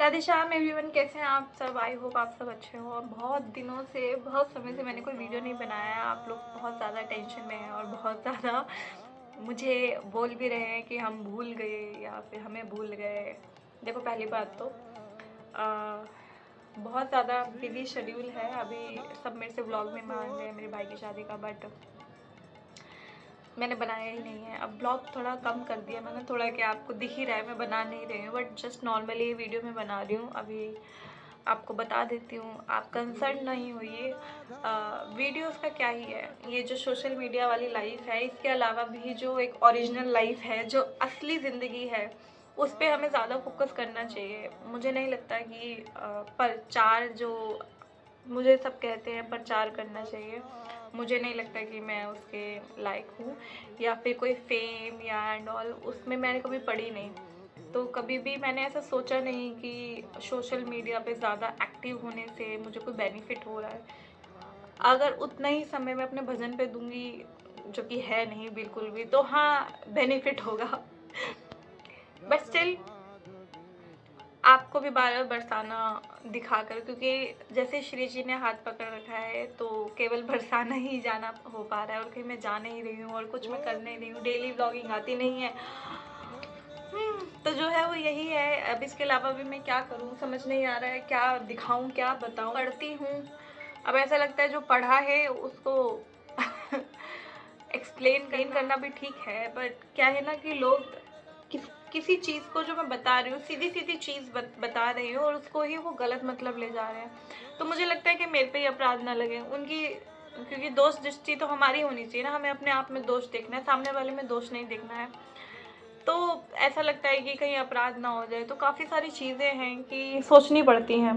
Radhe Shyam everyone, कैसे हैं आप सब। आई होप आप सब अच्छे हो। और बहुत दिनों से, बहुत समय से मैंने कोई वीडियो नहीं बनाया है। आप लोग बहुत ज़्यादा टेंशन में हैं और बहुत ज़्यादा मुझे बोल भी रहे हैं कि हम भूल गए या फिर हमें भूल गए। देखो, पहली बात तो बहुत ज़्यादा बिजी शेड्यूल है। अभी सब मेरे से व्लॉग में मांग रहे हैं मेरे भाई की शादी का, बट मैंने बनाया ही नहीं है। अब ब्लॉग थोड़ा कम कर दिया मैंने, थोड़ा कि आपको दिख ही रहा है मैं बना नहीं रही हूँ, बट जस्ट नॉर्मली वीडियो में बना रही हूँ। अभी आपको बता देती हूँ, आप कंसर्न नहीं होइए। वीडियोस का क्या ही है, ये जो सोशल मीडिया वाली लाइफ है, इसके अलावा भी जो एक ओरिजिनल लाइफ है, जो असली ज़िंदगी है, उस पर हमें ज़्यादा फोकस करना चाहिए। मुझे नहीं लगता कि प्रचार, जो मुझे सब कहते हैं प्रचार करना चाहिए, मुझे नहीं लगता कि मैं उसके लायक हूँ, या फिर कोई फेम या एंड ऑल उसमें मैंने कभी पढ़ी नहीं। तो कभी भी मैंने ऐसा सोचा नहीं कि सोशल मीडिया पे ज़्यादा एक्टिव होने से मुझे कोई बेनिफिट हो रहा है। अगर उतना ही समय मैं अपने भजन पे दूंगी, जो कि है नहीं बिल्कुल भी, तो हाँ बेनिफिट होगा। बट स्टिल आपको भी बार बार बरसाना दिखाकर, क्योंकि जैसे श्री जी ने हाथ पकड़ रखा है तो केवल बरसाना ही जाना हो पा रहा है, और कहीं मैं जा नहीं रही हूँ और कुछ मैं कर नहीं रही हूँ। डेली व्लॉगिंग आती नहीं है। तो जो है वो यही है। अब इसके अलावा भी मैं क्या करूँ समझ नहीं आ रहा है, क्या दिखाऊँ क्या बताऊँ। पढ़ती हूँ, अब ऐसा लगता है जो पढ़ा है उसको एक्सप्लेन करना भी ठीक है, बट क्या है ना कि लोग किसी चीज़ को जो मैं बता रही हूँ, सीधी सीधी चीज़ बता रही हूँ, और उसको ही वो गलत मतलब ले जा रहे हैं। तो मुझे लगता है कि मेरे पे ही अपराध ना लगे उनकी, क्योंकि दोष दृष्टि तो हमारी होनी चाहिए ना। हमें अपने आप में दोष देखना है, सामने वाले में दोष नहीं देखना है। तो ऐसा लगता है कि कहीं अपराध ना हो जाए। तो काफ़ी सारी चीज़ें हैं कि सोचनी पड़ती हैं,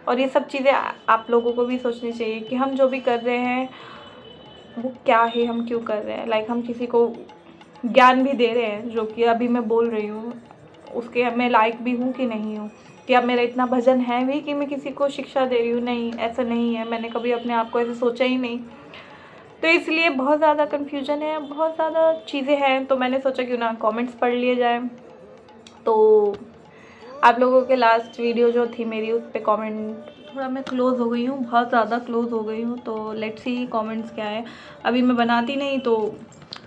और ये सब चीज़ें आप लोगों को भी सोचनी चाहिए कि हम जो भी कर रहे हैं वो क्या है, हम क्यों कर रहे हैं। लाइक हम किसी को ज्ञान भी दे रहे हैं, जो कि अभी मैं बोल रही हूँ उसके मैं लायक भी हूँ कि नहीं हूँ। कि अब मेरा इतना भजन है भी कि मैं किसी को शिक्षा दे रही हूँ, नहीं ऐसा नहीं है। मैंने कभी अपने आप को ऐसे सोचा ही नहीं। तो इसलिए बहुत ज़्यादा कन्फ्यूजन है, बहुत ज़्यादा चीज़ें हैं। तो मैंने सोचा क्यों ना कमेंट्स पढ़ लिए जाए। तो आप लोगों के लास्ट वीडियो जो थी मेरी, उस पर कमेंट, थोड़ा मैं क्लोज़ हो गई हूँ, बहुत ज़्यादा क्लोज़ हो गई हूँ। तो लेट्स सी कमेंट्स क्या है। अभी मैं बनाती नहीं तो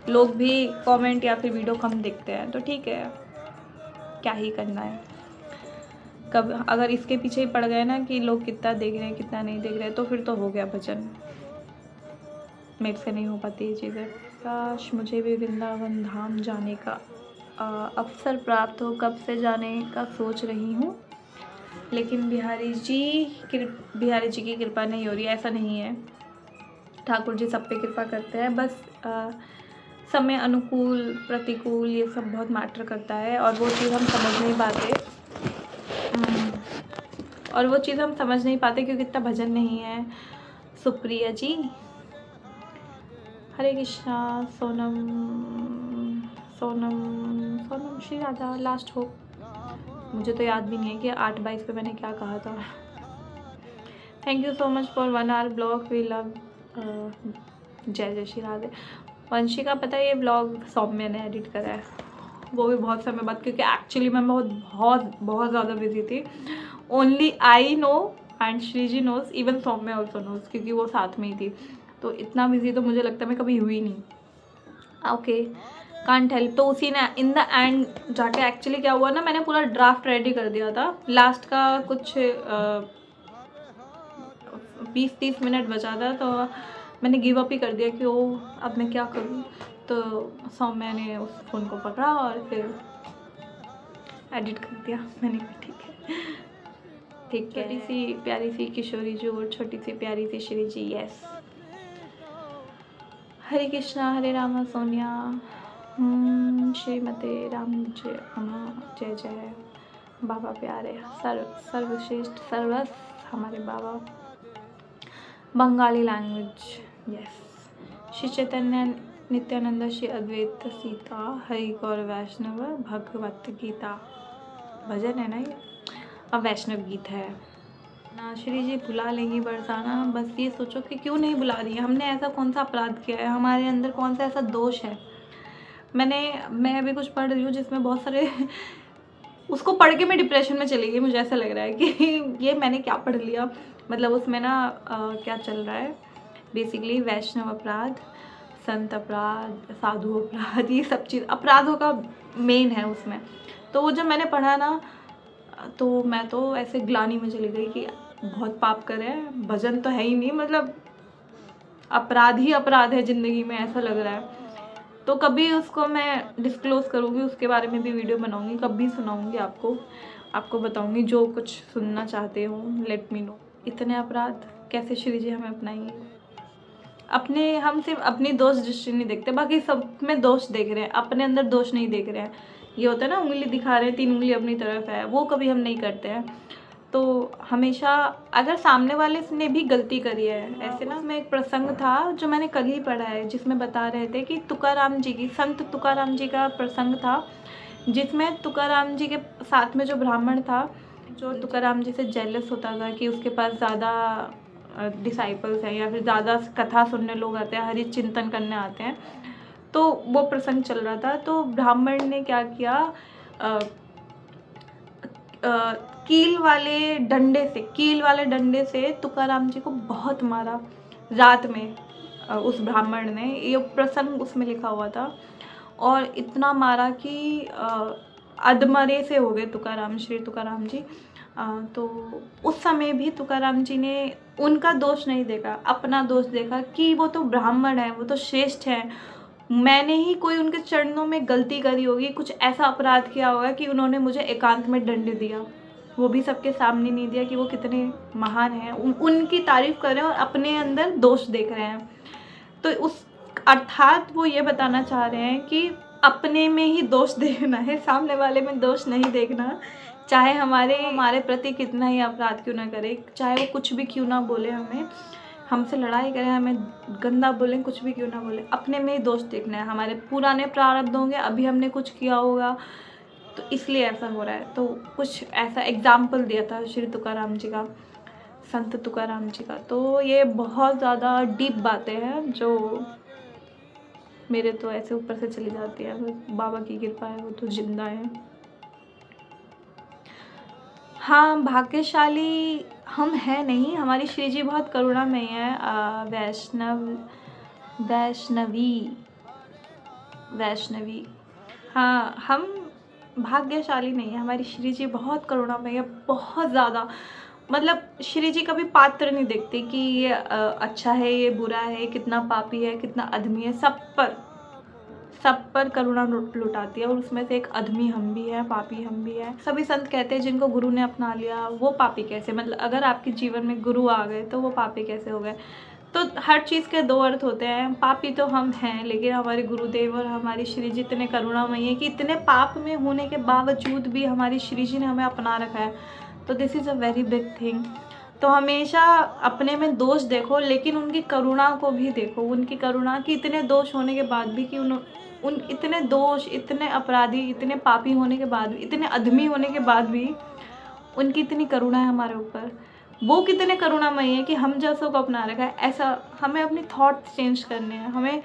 लोग भी कमेंट या फिर वीडियो कम देखते हैं, तो ठीक है, क्या ही करना है। कब अगर इसके पीछे ही पड़ गए ना कि लोग कितना देख रहे हैं कितना नहीं देख रहे हैं, तो फिर तो हो गया भजन। मेरे से नहीं हो पाती ये चीज़ें। काश मुझे भी वृंदावन धाम जाने का अवसर प्राप्त हो, कब से जाने का सोच रही हूँ, लेकिन बिहारी जी की कृपा नहीं हो रही। ऐसा नहीं है, ठाकुर जी सब पे कृपा करते हैं, बस समय अनुकूल प्रतिकूल ये सब बहुत मैटर करता है, और वो चीज़ हम समझ नहीं पाते। क्योंकि इतना भजन नहीं है। सुप्रिया जी, हरे कृष्णा। सोनम सोनम सोनम श्री राधा लास्ट हो। मुझे तो याद भी नहीं है कि 8/22 पे मैंने क्या कहा था। Thank you so much for 1 hour blog, we love. जय जय श्री राधे। वंशिका, पता है ये ब्लॉग सौम्य ने एडिट करा है, वो भी बहुत समय बाद, क्योंकि एक्चुअली मैं बहुत ज़्यादा बिजी थी। Only I know and Shri ji knows, even Saumya also knows, क्योंकि वो साथ में ही थी। तो इतना बिजी तो मुझे लगता है मैं कभी हुई नहीं। Okay, can't help. तो उसी ने इन द एंड जाके, एक्चुअली क्या हुआ ना, मैंने पूरा ड्राफ्ट रेडी कर दिया था। लास्ट का कुछ 20-30 मिनट बचा था, तो मैंने गिव अप ही कर दिया कि ओ अब मैं क्या करूँ। तो सौम्या ने उस फ़ोन को पकड़ा और फिर एडिट कर दिया। मैंने कहा ठीक है, ठीक है। छोटी सी प्यारी सी किशोरी जी और छोटी सी प्यारी सी श्री जी। यस, हरे कृष्णा हरे रामा सोनिया। श्रीमते राम जय जय जय। बाबा प्यारे, सर्वश्रेष्ठ सर्वस्व हमारे बाबा। बंगाली लैंग्वेज। यस, श्री चैतन्य नित्यानंद श्री अद्वैत सीता हरि गौर वैष्णव भगवत गीता। भजन है ना ये, अब वैष्णव गीत है ना। श्री जी बुला लेंगी बरसाना, बस ये सोचो कि क्यों नहीं बुला रही है। हमने ऐसा कौन सा अपराध किया है, हमारे अंदर कौन सा ऐसा दोष है। मैं अभी कुछ पढ़ रही हूँ जिसमें बहुत सारे उसको पढ़ के मैं डिप्रेशन में चली गई। मुझे ऐसा लग रहा है कि ये मैंने क्या पढ़ लिया। मतलब उसमें ना क्या चल रहा है बेसिकली, वैष्णव अपराध, संत अपराध, साधु अपराध, ये सब चीज़ अपराधों का मेन है उसमें। तो वो जब मैंने पढ़ा ना तो मैं तो ऐसे ग्लानि में चली गई कि बहुत पाप करे हैं, भजन तो है ही नहीं, मतलब अपराध ही अपराध है ज़िंदगी में, ऐसा लग रहा है। तो कभी उसको मैं डिस्क्लोज़ करूँगी, उसके बारे में भी वीडियो बनाऊँगी, कभी सुनाऊँगी आपको बताऊँगी। जो कुछ सुनना चाहते हो लेट मी नो। इतने अपराध कैसे श्री जी हमें अपनाएंगे? हम सिर्फ अपनी दोष दृष्टि नहीं देखते, बाकी सब में दोष देख रहे हैं, अपने अंदर दोष नहीं देख रहे हैं। ये होता है ना, उंगली दिखा रहे हैं, 3 उंगली अपनी तरफ है, वो कभी हम नहीं करते हैं। तो हमेशा अगर सामने वाले ने भी गलती करी है, ऐसे ना, उसमें एक प्रसंग था जो मैंने कल ही पढ़ा है, जिसमें बता रहे थे कि तुकाराम जी की, संत तुकाराम जी का प्रसंग था, जिसमें तुकाराम जी के साथ में जो ब्राह्मण था, जो तुकाराम जी से जेलस होता था कि उसके पास ज़्यादा डिसाइपल्स हैं या फिर ज़्यादा कथा सुनने लोग आते हैं, हरि चिंतन करने आते हैं। तो वो प्रसंग चल रहा था। तो ब्राह्मण ने क्या किया, कील वाले डंडे से तुकाराम जी को बहुत मारा रात में। उस ब्राह्मण ने, ये प्रसंग उसमें लिखा हुआ था, और इतना मारा कि अधमरे से हो गए श्री तुकाराम जी। तो उस समय भी तुकाराम जी ने उनका दोष नहीं देखा, अपना दोष देखा कि वो तो ब्राह्मण है, वो तो श्रेष्ठ है, मैंने ही कोई उनके चरणों में गलती करी होगी, कुछ ऐसा अपराध किया होगा कि उन्होंने मुझे एकांत में दंड दिया, वो भी सबके सामने नहीं दिया कि वो कितने महान हैं। उनकी तारीफ कर रहे हैं और अपने अंदर दोष देख रहे हैं। तो उस अर्थात वो ये बताना चाह रहे हैं कि अपने में ही दोष देखना है, सामने वाले में दोष नहीं देखना। चाहे हमारे प्रति कितना ही अपराध क्यों ना करे, चाहे वो कुछ भी क्यों ना बोले, हमें हमसे लड़ाई करें, हमें गंदा बोलें, कुछ भी क्यों ना बोले, अपने में ही दोष देखना है। हमारे पुराने प्रारब्ध होंगे, अभी हमने कुछ किया होगा, तो इसलिए ऐसा हो रहा है। तो कुछ ऐसा एग्जाम्पल दिया था श्री तुकाराम जी का, संत तुकाराम जी का। तो ये बहुत ज़्यादा डीप बातें हैं जो मेरे तो ऐसे ऊपर से चली जाती है। बाबा की कृपा है, वो तो जिंदा है। हाँ, भाग्यशाली हम हैं नहीं, हमारी श्री जी बहुत करुणामयी है। वैष्णवी, हाँ, हम भाग्यशाली नहीं है, हमारी श्री जी बहुत करुणामयी है, बहुत ज़्यादा। मतलब श्री जी कभी पात्र नहीं देखती कि ये अच्छा है, ये बुरा है, कितना पापी है, कितना अधमी है, सब पर करुणा लुटाती है। और उसमें से एक अधमी हम भी है, पापी हम भी है। सभी संत कहते हैं जिनको गुरु ने अपना लिया वो पापी कैसे, मतलब अगर आपके जीवन में गुरु आ गए तो वो पापी कैसे हो गए। तो हर चीज़ के दो अर्थ होते हैं। पापी तो हम हैं, लेकिन हमारे गुरुदेव और हमारी श्री जी इतने करुणामयी है कि इतने पाप में होने के बावजूद भी हमारी श्री जी ने हमें अपना रखा है। तो this is a very big thing. तो हमेशा अपने में दोष देखो, लेकिन उनकी करुणा को भी देखो। उनकी करुणा कि इतने दोष होने के बाद भी, कि उन इतने दोष, इतने अपराधी, इतने पापी होने के बाद भी, इतने अधमी होने के बाद भी उनकी इतनी करुणा है हमारे ऊपर। वो कितने करुणामयी है कि हम जैसों को अपना रखा है। ऐसा हमें अपने थॉट्स चेंज करने हैं, हमें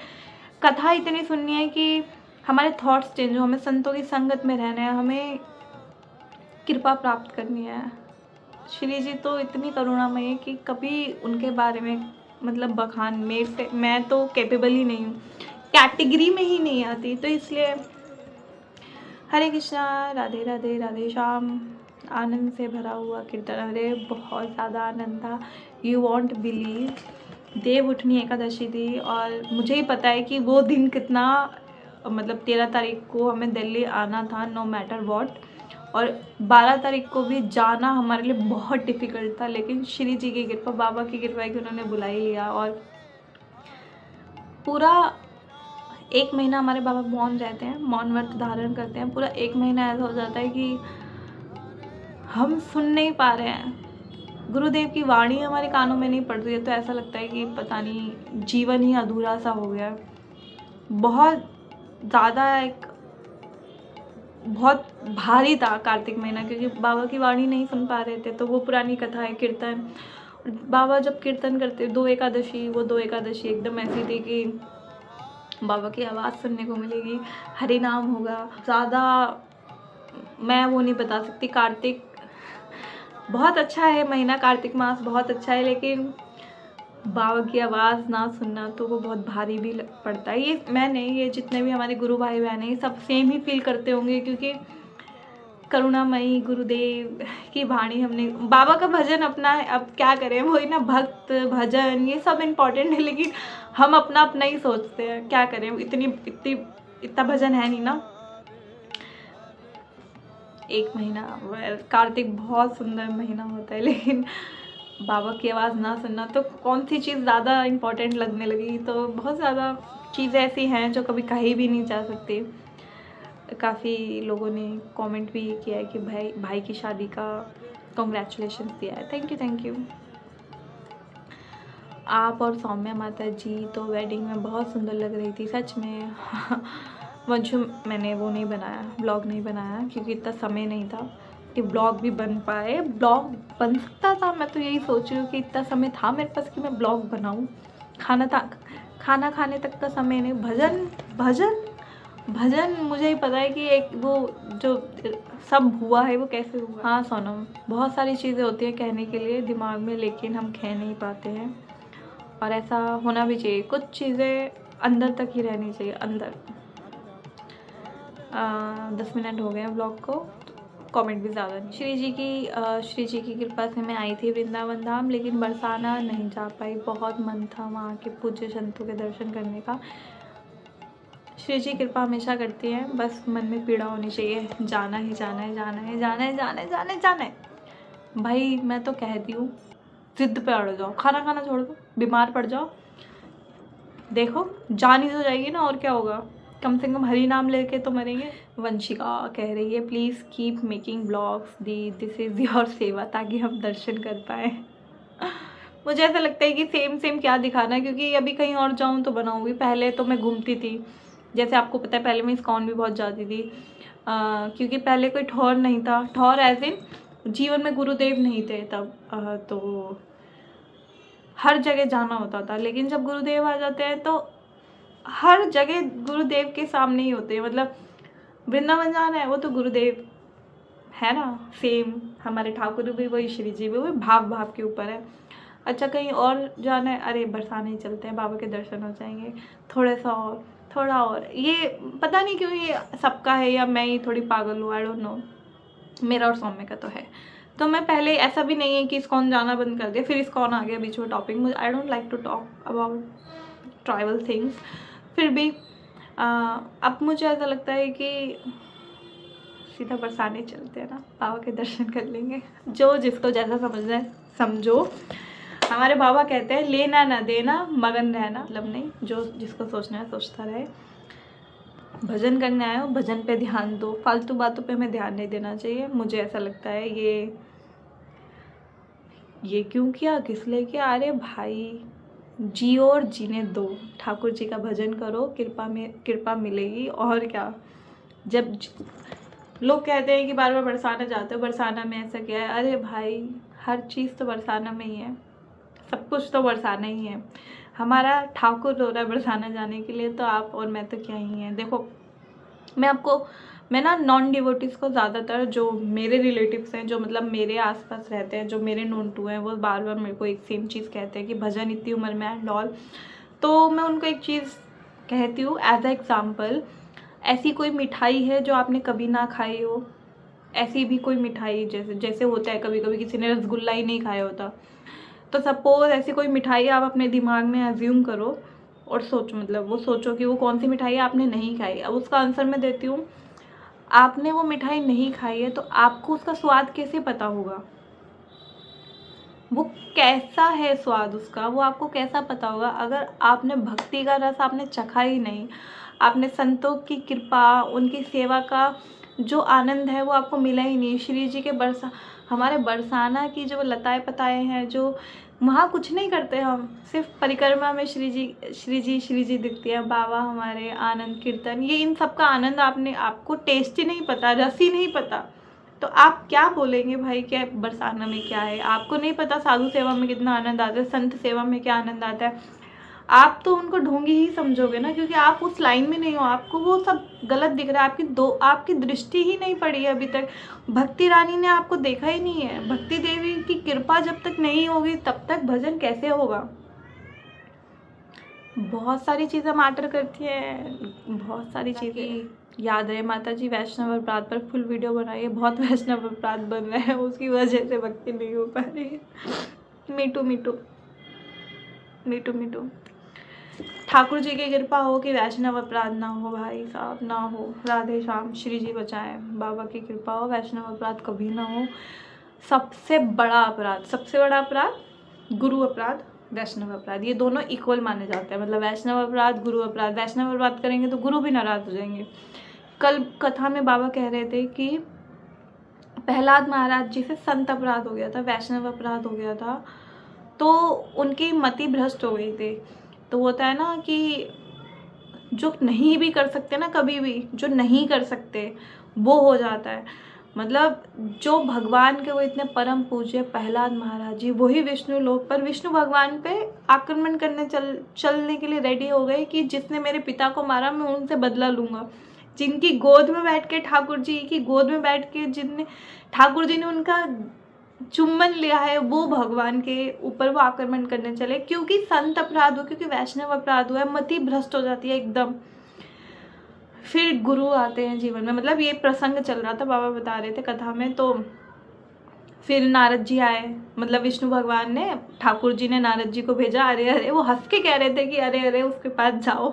कथा इतनी सुननी है कि हमारे थॉट्स चेंज हो, हमें संतों की संगत में रहना है, हमें कृपा प्राप्त करनी है। श्री जी तो इतनी करुणामयी है कि कभी उनके बारे में मतलब बखान मैं तो कैपेबल ही नहीं हूँ, कैटेगरी में ही नहीं आती। तो इसलिए हरे कृष्णा, राधे राधे, राधे श्याम। आनंद से भरा हुआ कीर्तन, अरे बहुत ज़्यादा आनंद था। यू वॉन्ट बिलीव, देव उठनी एकादशी थी और मुझे ही पता है कि वो दिन कितना, मतलब 13 तारीख को हमें दिल्ली आना था नो मैटर वॉट, और 12 तारीख को भी जाना हमारे लिए बहुत डिफ़िकल्ट था। लेकिन श्री जी की कृपा, बाबा की कृपा है कि उन्होंने बुला ही लिया। और पूरा 1 महीना हमारे बाबा मौन रहते हैं, मौन व्रत धारण करते हैं। पूरा 1 महीना ऐसा हो जाता है कि हम सुन नहीं पा रहे हैं, गुरुदेव की वाणी हमारे कानों में नहीं पड़ रही है। तो ऐसा लगता है कि पता नहीं जीवन ही अधूरा सा हो गया। बहुत ज़्यादा बहुत भारी था कार्तिक महीना, क्योंकि बाबा की वाणी नहीं सुन पा रहे थे। तो वो पुरानी कथा है, कीर्तन, बाबा जब कीर्तन करते 2 एकादशी, वो 2 एकादशी एकदम ऐसी थी कि बाबा की आवाज़ सुनने को मिलेगी, हरि नाम होगा, ज़्यादा मैं वो नहीं बता सकती। कार्तिक बहुत अच्छा है महीना, कार्तिक मास बहुत अच्छा है, लेकिन बाबा की आवाज़ ना सुनना तो वो बहुत भारी भी पड़ता है। ये मैं नहीं, ये जितने भी हमारे गुरु भाई बहन हैं, ये सब सेम ही फील करते होंगे, क्योंकि करुणामयी गुरुदेव की वाणी हमने, बाबा का भजन अपना है, अब क्या करें, वही ना, भक्त भजन ये सब इम्पोर्टेंट है, लेकिन हम अपना अपना ही सोचते हैं, क्या करें, इतना भजन है नहीं ना। एक महीना कार्तिक बहुत सुंदर महीना होता है, लेकिन बाबा की आवाज़ ना सुनना तो कौन सी चीज़ ज़्यादा इम्पोर्टेंट लगने लगी। तो बहुत ज़्यादा चीज़ें ऐसी हैं जो कभी कही भी नहीं जा सकती। काफ़ी लोगों ने कमेंट भी किया है कि भाई की शादी का कॉन्ग्रेचुलेशंस दिया है। Thank you. आप और सौम्या माता जी तो वेडिंग में बहुत सुंदर लग रही थी, सच में। वंशु, मैंने वो नहीं बनाया, ब्लॉग नहीं बनाया, क्योंकि इतना समय नहीं था कि ब्लॉग भी बन पाए। ब्लॉग बन सकता था, मैं तो यही सोच रही हूँ कि इतना समय था मेरे पास कि मैं ब्लॉग बनाऊँ। खाना खाने तक का समय नहीं। भजन मुझे ही पता है कि एक वो जो सब हुआ है वो कैसे हुआ। हाँ सोनम, बहुत सारी चीज़ें होती हैं कहने के लिए दिमाग में, लेकिन हम कह नहीं पाते हैं, और ऐसा होना भी चाहिए। कुछ चीज़ें अंदर तक ही रहनी चाहिए, अंदर। 10 मिनट हो गए हैं ब्लॉग को, कमेंट भी ज़्यादा नहीं। श्री जी की कृपा से मैं आई थी वृंदावन धाम, लेकिन बरसाना नहीं जा पाई। बहुत मन था वहाँ के पूज्य संतों के दर्शन करने का। श्री जी कृपा हमेशा करती हैं, बस मन में पीड़ा होनी चाहिए। जाना ही जाना है, जाना है, जाना है, जाना है, जाना है, जाना है। भाई मैं तो कहती हूँ, जिद पे अड़ जाओ, खाना खाना छोड़ दो, बीमार पड़ जाओ, देखो जान ही तो जाएगी ना, और क्या होगा, कम से कम हरी नाम लेके तो मरेंगे। वंशिका कह रही है please keep making blogs the, this is your सेवा, ताकि हम दर्शन कर पाए। मुझे ऐसा लगता है कि सेम क्या दिखाना, क्योंकि अभी कहीं और जाऊँ तो बनाऊँगी। पहले तो मैं घूमती थी, जैसे आपको पता है, पहले मैं इस्कॉन भी बहुत जाती थी, क्योंकि पहले कोई ठौर नहीं था। ठौर एज इन जीवन में गुरुदेव नहीं थे तब, तो हर जगह जाना होता था। लेकिन जब गुरुदेव आ जाते हैं तो हर जगह गुरुदेव के सामने ही होते हैं। मतलब वृंदावन जाना है, वो तो गुरुदेव है ना, सेम हमारे ठाकुर भी वही, श्री जी भी वही, भाव के ऊपर है। अच्छा कहीं और जाना है, अरे बरसाने ही चलते हैं, बाबा के दर्शन हो जाएंगे, थोड़ा और। ये पता नहीं क्यों ये सबका है, या मैं ही थोड़ी पागल हूँ, आई डोंट नो। मेरा और सौम्य का तो है। तो मैं पहले, ऐसा भी नहीं है कि इस्कॉन जाना बंद कर दिया, फिर इस्कॉन आ गया बीच में टॉपिक। मुझे I don't like to talk about tribal things. फिर भी अब मुझे ऐसा लगता है कि सीधा बरसाने चलते हैं ना, बाबा के दर्शन कर लेंगे। जो जिसको जैसा समझना है समझो। हमारे बाबा कहते हैं लेना ना देना, मगन रहना, मतलब नहीं, जो जिसको सोचना है सोचता रहे। भजन करने आए हो, भजन पे ध्यान दो, फालतू बातों पे हमें ध्यान नहीं देना चाहिए। मुझे ऐसा लगता है ये क्यों किया, किस लिए किया, अरे भाई जियो और जीने दो, ठाकुर जी का भजन करो, कृपा मिलेगी, और क्या। जब लोग कहते हैं कि बार बार बरसाना जाते हो, बरसाना में ऐसा क्या है, अरे भाई हर चीज़ तो बरसाना में ही है, सब कुछ तो बरसाना ही है। हमारा ठाकुर रो रहा है बरसाना जाने के लिए, तो आप और मैं तो क्या ही हैं। देखो मैं ना नॉन डिवोटीज़ को ज़्यादातर, जो मेरे रिलेटिव्स हैं, जो मतलब मेरे आसपास रहते हैं, जो मेरे नोन टू हैं, वो बार बार मेरे को एक सेम चीज़ कहते हैं कि भजन इतनी उम्र में एंड ऑल। तो मैं उनको एक चीज़ कहती हूँ एज अ एग्ज़ाम्पल, ऐसी कोई मिठाई है जो आपने कभी ना खाई हो, ऐसी भी कोई मिठाई, जैसे होता है कभी कभी किसी ने रसगुल्ला ही नहीं खाया होता, तो सपोज ऐसी कोई मिठाई आप अपने दिमाग में एज्यूम करो और सोचो, मतलब वो सोचो कि वो कौन सी मिठाई आपने नहीं खाई। अब उसका आंसर मैं देती हूँ, आपने वो मिठाई नहीं खाई है तो आपको उसका स्वाद कैसे पता होगा, वो कैसा है स्वाद उसका, वो आपको कैसा पता होगा अगर आपने भक्ति का रस आपने चखा ही नहीं, आपने संतों की कृपा, उनकी सेवा का जो आनंद है वो आपको मिला ही नहीं। श्री जी के हमारे बरसाना की जो लताएं पताएं हैं, जो वहाँ कुछ नहीं करते हम, सिर्फ परिक्रमा में श्री जी दिखती है, बाबा हमारे आनंद कीर्तन, ये इन सब का आनंद आपको टेस्ट ही नहीं पता, रस ही नहीं पता, तो आप क्या बोलेंगे भाई क्या बरसाना में क्या है। आपको नहीं पता साधु सेवा में कितना आनंद आता है, संत सेवा में क्या आनंद आता है। आप तो उनको ढोंगी ही समझोगे ना, क्योंकि आप उस लाइन में नहीं हो, आपको वो सब गलत दिख रहा है, आपकी दृष्टि ही नहीं पड़ी है अभी तक। भक्ति रानी ने आपको देखा ही नहीं है। भक्ति देवी की कृपा जब तक नहीं होगी तब तक भजन कैसे होगा। बहुत सारी चीज़ें मैटर करती हैं, बहुत सारी चीज़ें याद रहे। माता जी वैष्णव अपराध पर फुल वीडियो बनाइए, बहुत वैष्णव अपराध बन रहे हैं, उसकी वजह से भक्ति नहीं हो पा रही है। Me too me too me too me too. Thakur ji की कृपा हो कि वैष्णव अपराध ना हो भाई साहब, ना हो। राधे श्याम, श्री जी बचाएं। बाबा की कृपा हो, वैष्णव अपराध कभी ना हो। सबसे बड़ा अपराध गुरु अपराध, वैष्णव अपराध, ये दोनों इक्वल माने जाते हैं। मतलब वैष्णव अपराध, गुरु अपराध। वैष्णव अपराध करेंगे तो गुरु भी नाराज हो जाएंगे। कल कथा में बाबा कह रहे थे कि प्रहलाद महाराज जी से संत अपराध हो गया था, वैष्णव अपराध हो गया था, तो उनकी मति भ्रष्ट हो गई थी। तो होता है ना कि जो नहीं भी कर सकते ना, कभी भी जो नहीं कर सकते वो हो जाता है। मतलब जो भगवान के वो इतने परम पूज्य प्रहलाद महाराज जी, वही विष्णु लोक पर विष्णु भगवान पे आक्रमण करने चलने के लिए रेडी हो गए कि जिसने मेरे पिता को मारा मैं उनसे बदला लूँगा। जिनकी गोद में बैठ के ठाकुर जी की गोद में बैठ के जिनने ठाकुर जी ने उनका चुम्बन लिया है, वो भगवान के ऊपर वो आक्रमण करने चले, क्योंकि संत अपराध हो, क्योंकि वैष्णव अपराध हुआ है, मति भ्रष्ट हो जाती है एकदम। फिर गुरु आते हैं जीवन में। मतलब ये प्रसंग चल रहा था, बाबा बता रहे थे कथा में। तो फिर नारद जी आए, मतलब विष्णु भगवान ने, ठाकुर जी ने नारद जी को भेजा। अरे अरे, वो हंस के कह रहे थे कि अरे अरे उसके पास जाओ,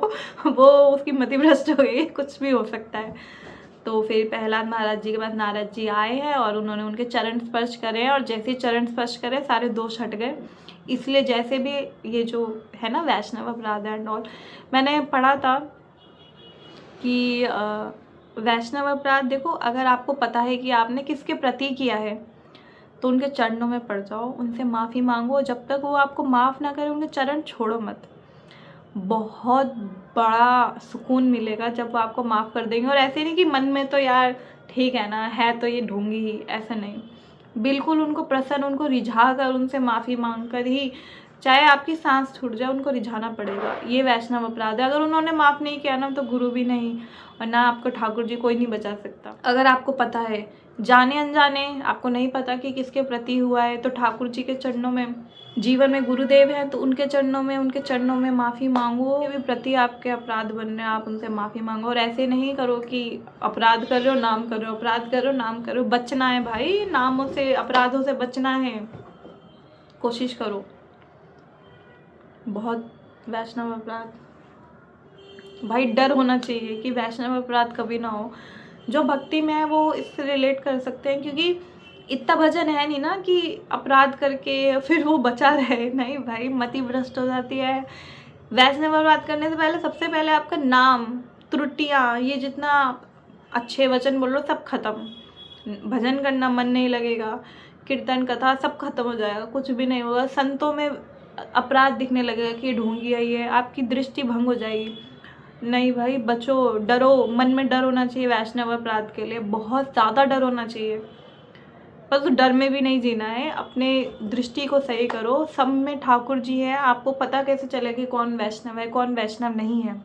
वो उसकी मति भ्रष्ट हो गई, कुछ भी हो सकता है। तो फिर प्रहलाद महाराज जी के पास नारद जी आए हैं और उन्होंने उनके चरण स्पर्श करे हैं, और जैसे ही चरण स्पर्श करे सारे दोष हट गए। इसलिए जैसे भी ये जो है ना वैष्णव अपराध एंड ऑल, मैंने पढ़ा था कि वैष्णव अपराध, देखो अगर आपको पता है कि आपने किसके प्रति किया है तो उनके चरणों में पड़ जाओ, उनसे माफ़ी मांगो। जब तक वो आपको माफ़ ना करे उनके चरण छोड़ो मत। बहुत बड़ा सुकून मिलेगा जब वो आपको माफ़ कर देंगे। और ऐसे नहीं कि मन में तो यार ठीक है ना, है तो ये ढोंगी ही, ऐसा नहीं। बिल्कुल उनको प्रसन्न, उनको रिझा कर, उनसे माफ़ी मांग कर ही, चाहे आपकी सांस छूट जाए, उनको रिझाना पड़ेगा। ये वैष्णव अपराध है। अगर उन्होंने माफ़ नहीं किया ना तो गुरु भी नहीं, और ना आपको ठाकुर जी कोई नहीं बचा सकता। अगर आपको पता है, जाने अनजाने आपको नहीं पता कि किसके प्रति हुआ है, तो ठाकुर जी के चरणों में, जीवन में गुरुदेव हैं तो उनके चरणों में माफ़ी मांगो। ये भी प्रति आपके अपराध बन रहे हैं, आप उनसे माफ़ी मांगो। और ऐसे नहीं करो कि अपराध कर रहे हो नाम करो, अपराध करो नाम करो। बचना है भाई, नामों से, अपराधों से बचना है, कोशिश करो। बहुत वैष्णव अपराध भाई, डर होना चाहिए कि वैष्णव अपराध कभी ना हो। जो भक्ति में है वो इससे रिलेट कर सकते हैं, क्योंकि इतना भजन है नहीं ना कि अपराध करके फिर वो बचा रहे। नहीं भाई, मति भ्रष्ट हो जाती है। वैष्णव अपराध करने से पहले, सबसे पहले आपका नाम, त्रुटियाँ, ये जितना अच्छे वचन बोल लो सब खत्म। भजन करना मन नहीं लगेगा, कीर्तन कथा सब खत्म हो जाएगा, कुछ भी नहीं होगा। संतों में अपराध दिखने लगेगा कि ढोंगी है ये, आपकी दृष्टि भंग हो जाएगी। नहीं भाई, बचो, डरो, मन में डर होना चाहिए वैष्णव अपराध के लिए, बहुत ज़्यादा डर होना चाहिए। पर उस डर में भी नहीं जीना है, अपने दृष्टि को सही करो। सब में ठाकुर जी है, आपको पता कैसे चले कि कौन वैष्णव है कौन वैष्णव नहीं है।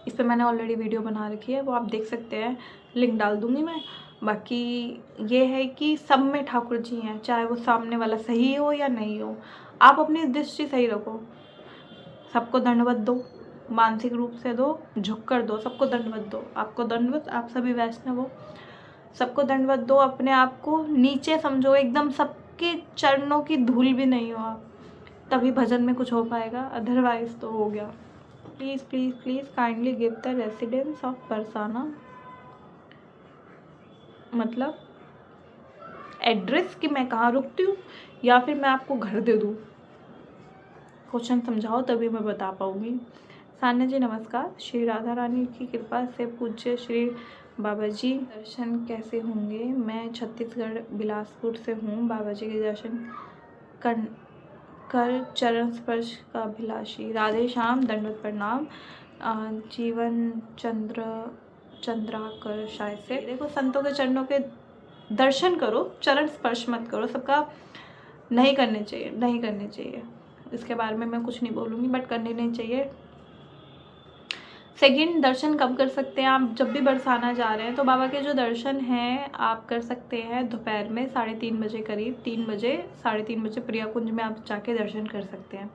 इस पर मैंने ऑलरेडी वीडियो बना रखी है, वो आप देख सकते हैं, लिंक डाल दूंगी मैं। बाकी ये है कि सब में ठाकुर जी हैं, चाहे वो सामने वाला सही हो या नहीं हो, आप अपनी दृष्टि सही रखो। सबको दंडवत दो, मानसिक रूप से दो, झुक कर दो, सबको दंडवत दो। आपको दंडवत, आप सभी वैष्णव हो, सबको दंडवत दो। अपने आप को नीचे समझो एकदम, सबके चरणों की धूल भी नहीं हो आप, तभी भजन में कुछ हो पाएगा, अदरवाइज तो हो गया। Please please please kindly give the residence of Barsana, मतलब एड्रेस कि मैं कहाँ रुकती हूँ, या फिर मैं आपको घर दे दूँ। क्वेश्चन समझाओ तभी मैं बता पाऊँगी। सान्या जी नमस्कार। श्री राधा रानी की कृपा से पूज्य श्री बाबा जी दर्शन कैसे होंगे? मैं छत्तीसगढ़ बिलासपुर से हूँ। बाबा जी के दर्शन कर चरण स्पर्श का अभिलाषी। राधे श्याम, दंडवत प्रणाम। जीवन चंद्राकर शायद से। देखो, संतों के चरणों के दर्शन करो, चरण स्पर्श मत करो। सबका नहीं करने चाहिए, नहीं करने चाहिए। इसके बारे में मैं कुछ नहीं बोलूँगी, बट करनी नहीं चाहिए। सेकंड, दर्शन कब कर सकते हैं आप? जब भी बरसाना जा रहे हैं तो बाबा के जो दर्शन हैं आप कर सकते हैं दोपहर में 3:30 बजे करीब, 3 बजे 3:30 बजे प्रिया कुंज में आप जाके दर्शन कर सकते हैं।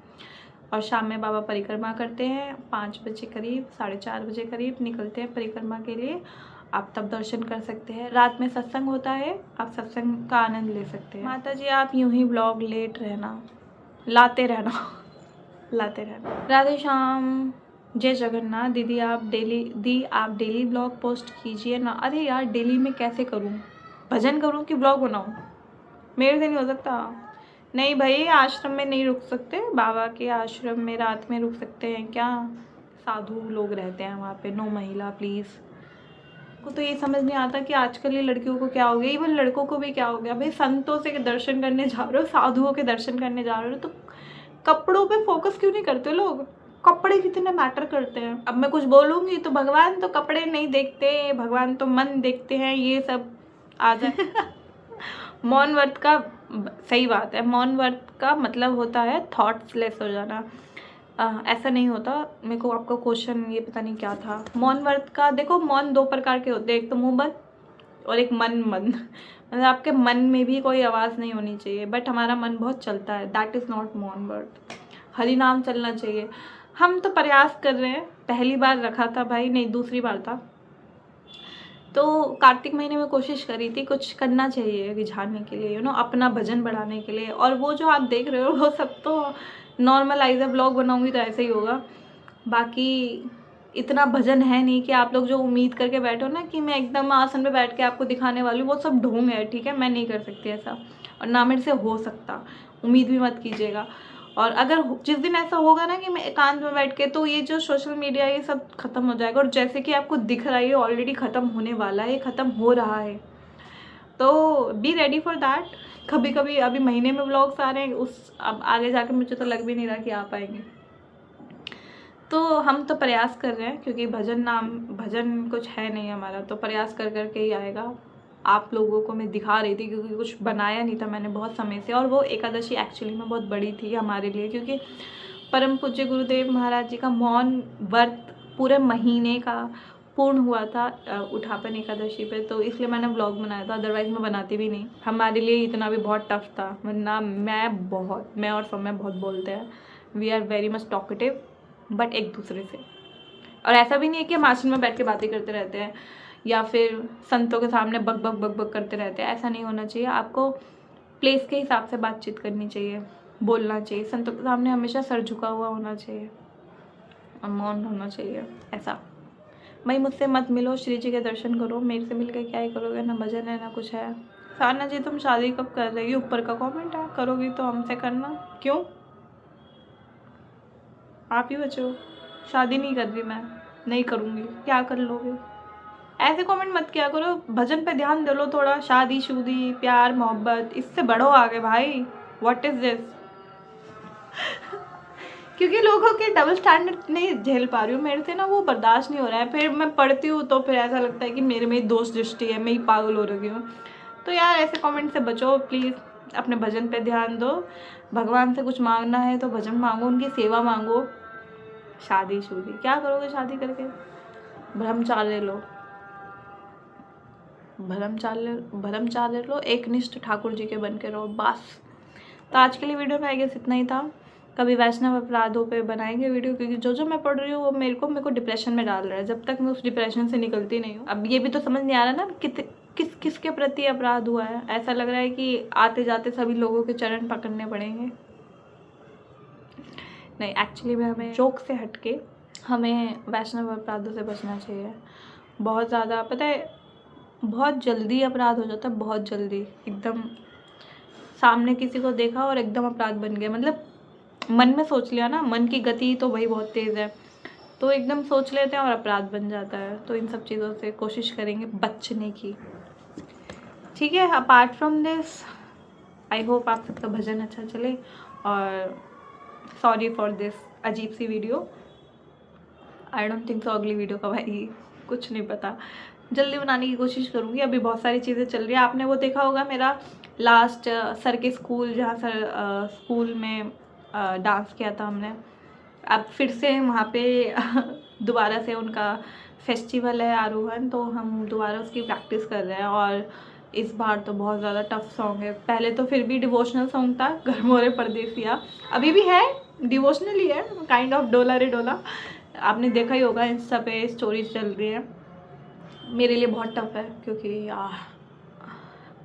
और शाम में बाबा परिक्रमा करते हैं 5 बजे करीब, 4:30 बजे करीब निकलते हैं परिक्रमा के लिए, आप तब दर्शन कर सकते हैं। रात में सत्संग होता है, आप सत्संग का आनंद ले सकते हैं। माता जी आप यूं ही ब्लॉग लाते रहना लाते रहना। राधे श्याम, जय जगन्नाथ। दीदी आप डेली ब्लॉग पोस्ट कीजिए ना। अरे यार डेली में कैसे करूँ, भजन करूँ कि ब्लॉग बनाऊँ? मेरे से नहीं हो सकता। नहीं भाई, आश्रम में नहीं रुक सकते, बाबा के आश्रम में रात में रुक सकते हैं क्या? साधु लोग रहते हैं वहाँ पे, नो महिला प्लीज़। को तो ये समझ नहीं आता कि आजकल ये लड़कियों को क्या हो गया, इवन लड़कों को भी क्या हो गया। भाई संतों से दर्शन करने जा रहे हो, साधुओं के दर्शन करने जा रहे हो, तो कपड़ों पे फोकस क्यों नहीं करते लोग? कपड़े कितने मैटर करते हैं। अब मैं कुछ बोलूँगी तो भगवान तो कपड़े नहीं देखते, भगवान तो मन देखते हैं, ये सब आ जाए। मौन व्रत का सही बात है, मौन व्रत का मतलब होता है थॉट्सलेस हो जाना। ऐसा नहीं होता। मेरे को आपका क्वेश्चन ये पता नहीं क्या था। मौन व्रत का देखो, मौन 2 प्रकार के होते हैं, एक तो मुंह बंद और एक मन बंद। मतलब आपके मन में भी कोई आवाज़ नहीं होनी चाहिए, बट हमारा मन बहुत चलता है, दैट इज़ नॉट मौन व्रत। हरि नाम चलना चाहिए। हम तो प्रयास कर रहे हैं, पहली बार रखा था भाई, नहीं दूसरी बार था, तो कार्तिक महीने में कोशिश करी थी, कुछ करना चाहिए रिझाने के लिए, अपना भजन बढ़ाने के लिए। और वो जो आप देख रहे हो वो सब तो नॉर्मलाइज है, ब्लॉग बनाऊंगी तो ऐसे ही होगा। बाकी इतना भजन है नहीं कि आप लोग जो उम्मीद करके बैठो ना कि मैं एकदम आसन पे बैठ के आपको दिखाने वाली हूँ, वो सब ढोंग है, ठीक है? मैं नहीं कर सकती ऐसा, और ना मेरे से हो सकता, उम्मीद भी मत कीजिएगा। और अगर जिस दिन ऐसा होगा ना कि मैं एकांत में बैठ के, तो ये जो सोशल मीडिया ये सब ख़त्म हो जाएगा। और जैसे कि आपको दिख रहा है ये ऑलरेडी ख़त्म होने वाला है, ये ख़त्म हो रहा है, तो बी रेडी फॉर दैट। कभी कभी अभी महीने में व्लॉग्स आ रहे हैं, अब आगे जाकर मुझे तो लग भी नहीं रहा कि आ पाएंगे। तो हम तो प्रयास कर रहे हैं, क्योंकि भजन कुछ है नहीं हमारा, तो प्रयास कर करके ही आएगा। आप लोगों को मैं दिखा रही थी क्योंकि कुछ बनाया नहीं था मैंने बहुत समय से। और वो एकादशी एक्चुअली में बहुत बड़ी थी हमारे लिए, क्योंकि परम पूज्य गुरुदेव महाराज जी का मौन व्रत पूरे महीने का पूर्ण हुआ था उठापन एकादशी पे, तो इसलिए मैंने ब्लॉग बनाया था, अदरवाइज़ मैं बनाती भी नहीं। हमारे लिए इतना भी बहुत टफ था, वरना मैं और सौम्या बहुत बोलते हैं, we are very much talkative, but एक दूसरे से। और ऐसा भी नहीं है कि हम आश्रम में बैठ के बातें करते रहते हैं या फिर संतों के सामने बक बक बक बक करते रहते हैं, ऐसा नहीं होना चाहिए। आपको प्लेस के हिसाब से बातचीत करनी चाहिए, बोलना चाहिए। संतों के सामने हमेशा सर झुका हुआ होना चाहिए और मौन होना चाहिए। ऐसा भाई मुझसे मत मिलो, श्री जी के दर्शन करो, मेरे से मिलकर क्या ही करोगे, ना भजन है ना कुछ है। सारना जी तुम शादी कब कर रही हो? ऊपर का कमेंट है, करोगी तो हमसे करना। क्यों? आप ही बचो। शादी नहीं कर रही मैं, नहीं करूँगी, क्या कर लोगे? ऐसे कमेंट मत किया करो, भजन पे ध्यान दे लो थोड़ा। शादी शुदी प्यार मोहब्बत, इससे बढ़ो आगे भाई। What is this? क्योंकि लोगों के डबल स्टैंडर्ड नहीं झेल पा रही हूँ, मेरे से ना वो बर्दाश्त नहीं हो रहा है। फिर मैं पढ़ती हूँ तो फिर ऐसा लगता है कि मेरे में दोष दृष्टि है, मैं ही पागल हो रही हूँ। तो यार ऐसे कमेंट से बचो प्लीज़, अपने भजन पे ध्यान दो। भगवान से कुछ मांगना है तो भजन मांगो, उनकी सेवा मांगो। शादी शुदी क्या करोगे शादी करके? ब्रह्मचार्य लो, ब्रह्मचार्य लो, एकनिष्ठ ठाकुर जी के बन के रहो, बस। तो आज के लिए वीडियो में आई गेस इतना ही था। कभी वैष्णव अपराधों पे बनाएंगे वीडियो, क्योंकि जो मैं पढ़ रही हूँ वो मेरे को डिप्रेशन में डाल रहा है, जब तक मैं उस डिप्रेशन से निकलती नहीं हूँ। अब ये भी तो समझ नहीं आ रहा ना किसके प्रति अपराध हुआ है। ऐसा लग रहा है कि आते जाते सभी लोगों के चरण पकड़ने पड़ेंगे। नहीं, एक्चुअली में हमें जोक से हटके हमें वैष्णव अपराधों से बचना चाहिए। बहुत ज़्यादा पता है, बहुत जल्दी अपराध हो जाता है, बहुत जल्दी। एकदम सामने किसी को देखा और एकदम अपराध बन गया, मतलब मन में सोच लिया ना, मन की गति तो वही बहुत तेज़ है, तो एकदम सोच लेते हैं और अपराध बन जाता है। तो इन सब चीज़ों से कोशिश करेंगे बचने की, ठीक है? Apart from this I hope आप सबका भजन अच्छा चले। और सॉरी फॉर दिस अजीब सी video, I don't think so अगली वीडियो कब आएगी कुछ नहीं पता, जल्दी बनाने की कोशिश करूँगी। अभी बहुत सारी चीज़ें चल रही है। आपने वो देखा होगा मेरा लास्ट सर के स्कूल, जहाँ सर स्कूल में डांस किया था हमने। अब फिर से वहाँ पे दोबारा से उनका फेस्टिवल है आरोहण, तो हम दोबारा उसकी प्रैक्टिस कर रहे हैं। और इस बार तो बहुत ज़्यादा टफ सॉन्ग है। पहले तो फिर भी डिवोशनल सॉन्ग था, घर मोरे परदेसिया, अभी भी है, डिवोशनल ही है, काइंड ऑफ डोला रे डोला। आपने देखा ही होगा, इंस्टा पे स्टोरीज चल रही है। मेरे लिए बहुत टफ है क्योंकि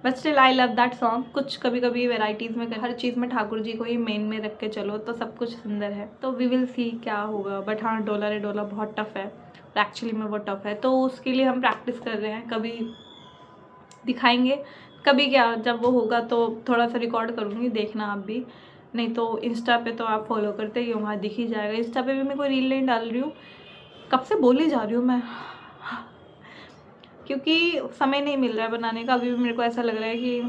but still I love that song. कुछ कभी कभी वेराइटीज़ में, हर चीज़ में ठाकुर जी को ही मेन में रख के चलो तो सब कुछ सुंदर है। तो वी विल सी क्या होगा। बट हाँ, डोला रे डोला बहुत टफ है, एक्चुअली में वो टफ है। तो उसके लिए हम प्रैक्टिस कर रहे हैं, कभी दिखाएंगे, कभी क्या, जब वो होगा तो थोड़ा सा रिकॉर्ड करूँगी, देखना आप भी। नहीं तो इंस्टा पे तो आप फॉलो करते ही हो, वहाँ दिख ही जाएगा। इंस्टा पे भी मैं कोई रील नहीं डाल रही हूँ, कब से बोली जा रही हूँ मैं, क्योंकि समय नहीं मिल रहा है बनाने का। अभी भी मेरे को ऐसा लग रहा है कि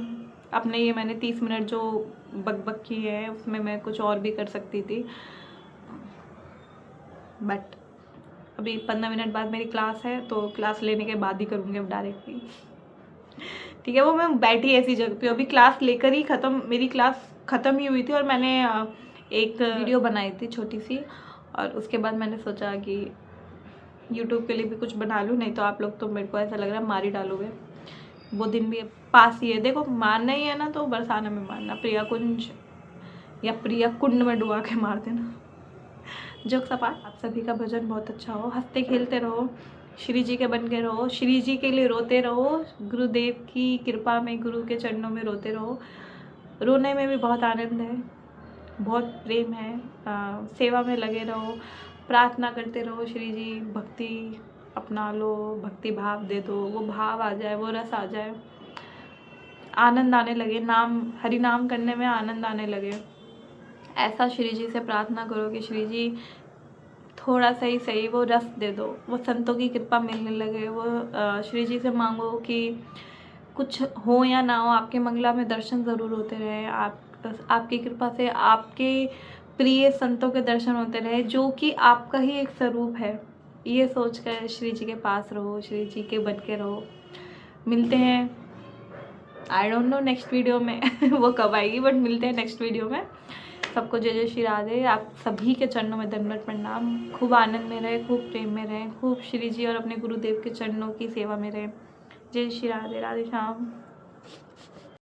अपने ये मैंने 30 मिनट जो बक की है उसमें मैं कुछ और भी कर सकती थी। बट अभी 15 मिनट बाद मेरी क्लास है, तो क्लास लेने के बाद ही करूँगी अब डायरेक्टली। ठीक है, वो मैं बैठी ऐसी जगह पे, अभी क्लास लेकर ही मेरी क्लास ख़त्म ही हुई थी। और मैंने एक वीडियो बनाई थी छोटी सी, और उसके बाद मैंने सोचा कि यूट्यूब के लिए भी कुछ बना लूँ, नहीं तो आप लोग तो, मेरे को ऐसा लग रहा है, मार ही डालोगे। वो दिन भी पास ही है, देखो मारना ही है ना तो बरसाना में मारना, प्रिया कुंज या प्रिया कुंड में डुबा के मार देना। जोक सपाट। आप सभी का भजन बहुत अच्छा हो, हंसते खेलते रहो, श्री जी के बन के रहो, श्री जी के लिए रोते रहो, गुरुदेव की कृपा में, गुरु के चरणों में रोते रहो। रोने में भी बहुत आनंद है, बहुत प्रेम है। सेवा में लगे रहो, प्रार्थना करते रहो, श्री जी भक्ति अपना लो, भक्ति भाव दे दो, वो भाव आ जाए, वो रस आ जाए, आनंद आने लगे, नाम हरि नाम करने में आनंद आने लगे। ऐसा श्री जी से प्रार्थना करो कि श्री जी थोड़ा सा ही सही वो रस दे दो, वो संतों की कृपा मिलने लगे। वो श्री जी से मांगो कि कुछ हो या ना हो, आपके मंगला में दर्शन ज़रूर होते रहे, आपकी कृपा से आपके प्रिय संतों के दर्शन होते रहे, जो कि आपका ही एक स्वरूप है। ये सोच कर श्री जी के पास रहो, श्री जी के बन के रहो। मिलते हैं, I don't know next video में वो कब आएगी, बट मिलते हैं नेक्स्ट वीडियो में। सबको जय जय श्री राधे। आप सभी के चरणों में दंडवत प्रणाम। खूब आनंद में रहे, खूब प्रेम में रहे, खूब श्री जी और अपने गुरुदेव के चरणों की सेवा में रहे। जय श्री राधे, राधे श्याम।